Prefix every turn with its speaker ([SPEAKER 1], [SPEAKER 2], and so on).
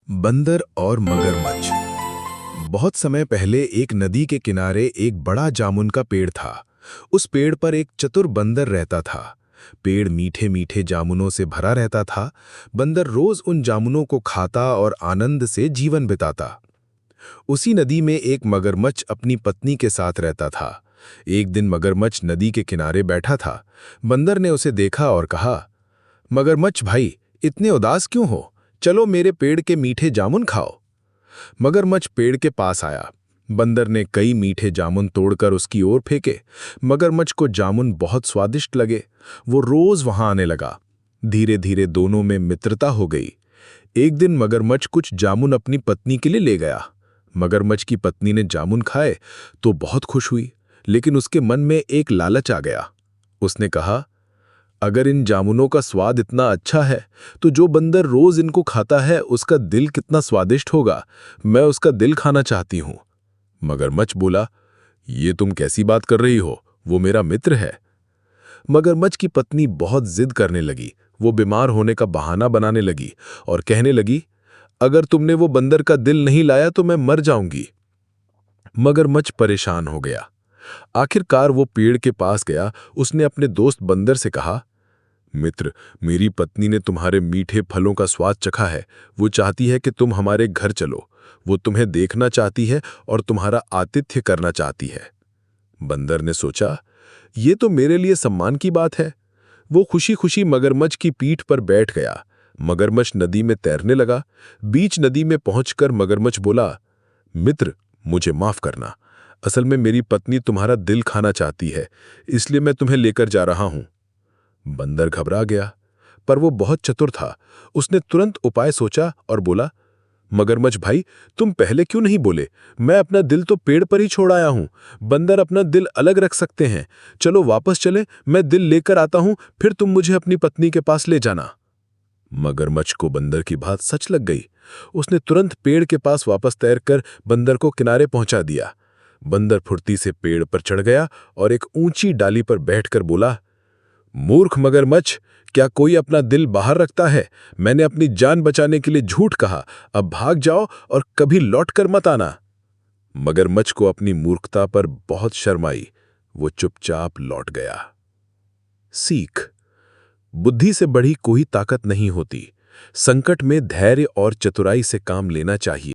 [SPEAKER 1] बंदर और मगरमच्छ। बहुत समय पहले एक नदी के किनारे एक बड़ा जामुन का पेड़ था। उस पेड़ पर एक चतुर बंदर रहता था। पेड़ मीठे मीठे जामुनों से भरा रहता था। बंदर रोज उन जामुनों को खाता और आनंद से जीवन बिताता। उसी नदी में एक मगरमच्छ अपनी पत्नी के साथ रहता था। एक दिन मगरमच्छ नदी के किनारे बैठा था। बंदर ने उसे देखा और कहा, मगरमच्छ भाई, इतने उदास क्यों हो? चलो मेरे पेड़ के मीठे जामुन खाओ। मगरमच्छ पेड़ के पास आया। बंदर ने कई मीठे जामुन तोड़कर उसकी ओर फेंके। मगरमच्छ को जामुन बहुत स्वादिष्ट लगे। वो रोज वहां आने लगा। धीरे धीरे दोनों में मित्रता हो गई। एक दिन मगरमच्छ कुछ जामुन अपनी पत्नी के लिए ले गया। मगरमच्छ की पत्नी ने जामुन खाए तो बहुत खुश हुई, लेकिन उसके मन में एक लालच आ गया। उसने कहा, अगर इन जामुनों का स्वाद इतना अच्छा है तो जो बंदर रोज इनको खाता है उसका दिल कितना स्वादिष्ट होगा। मैं उसका दिल खाना चाहती हूं। मगरमच्छ बोला, ये तुम कैसी बात कर रही हो? वो मेरा मित्र है। मगरमच्छ की पत्नी बहुत जिद करने लगी। वो बीमार होने का बहाना बनाने लगी और कहने लगी, अगर तुमने वो बंदर का दिल नहीं लाया तो मैं मर जाऊंगी। मगरमच्छ परेशान हो गया। आखिरकार वो पेड़ के पास गया। उसने अपने दोस्त बंदर से कहा, मित्र, मेरी पत्नी ने तुम्हारे मीठे फलों का स्वाद चखा है। वो चाहती है कि तुम हमारे घर चलो। वो तुम्हें देखना चाहती है और तुम्हारा आतिथ्य करना चाहती है। बंदर ने सोचा, ये तो मेरे लिए सम्मान की बात है। वो खुशी खुशी मगरमच्छ की पीठ पर बैठ गया। मगरमच्छ नदी में तैरने लगा। बीच नदी में पहुंचकर मगरमच्छ बोला, मित्र, मुझे माफ करना। असल में मेरी पत्नी तुम्हारा दिल खाना चाहती है, इसलिए मैं तुम्हें लेकर जा रहा हूं। बंदर घबरा गया, पर वो बहुत चतुर था। उसने तुरंत उपाय सोचा और बोला, मगरमच्छ भाई, तुम पहले क्यों नहीं बोले? मैं अपना दिल तो पेड़ पर ही छोड़ आया हूं। बंदर अपना दिल अलग रख सकते हैं। चलो वापस चले, मैं दिल लेकर आता हूं, फिर तुम मुझे अपनी पत्नी के पास ले जाना। मगरमच्छ को बंदर की बात सच लग गई। उसने तुरंत पेड़ के पास वापस तैरकर बंदर को किनारे पहुंचा दिया। बंदर फुर्ती से पेड़ पर चढ़ गया और एक ऊंची डाली पर बैठकर बोला, मूर्ख मगरमच्छ, क्या कोई अपना दिल बाहर रखता है? मैंने अपनी जान बचाने के लिए झूठ कहा। अब भाग जाओ और कभी लौटकर मत आना। मगरमच्छ को अपनी मूर्खता पर बहुत शर्म आई। वो चुपचाप लौट गया। सीख: बुद्धि से बढ़ी कोई ताकत नहीं होती। संकट में धैर्य और चतुराई से काम लेना चाहिए।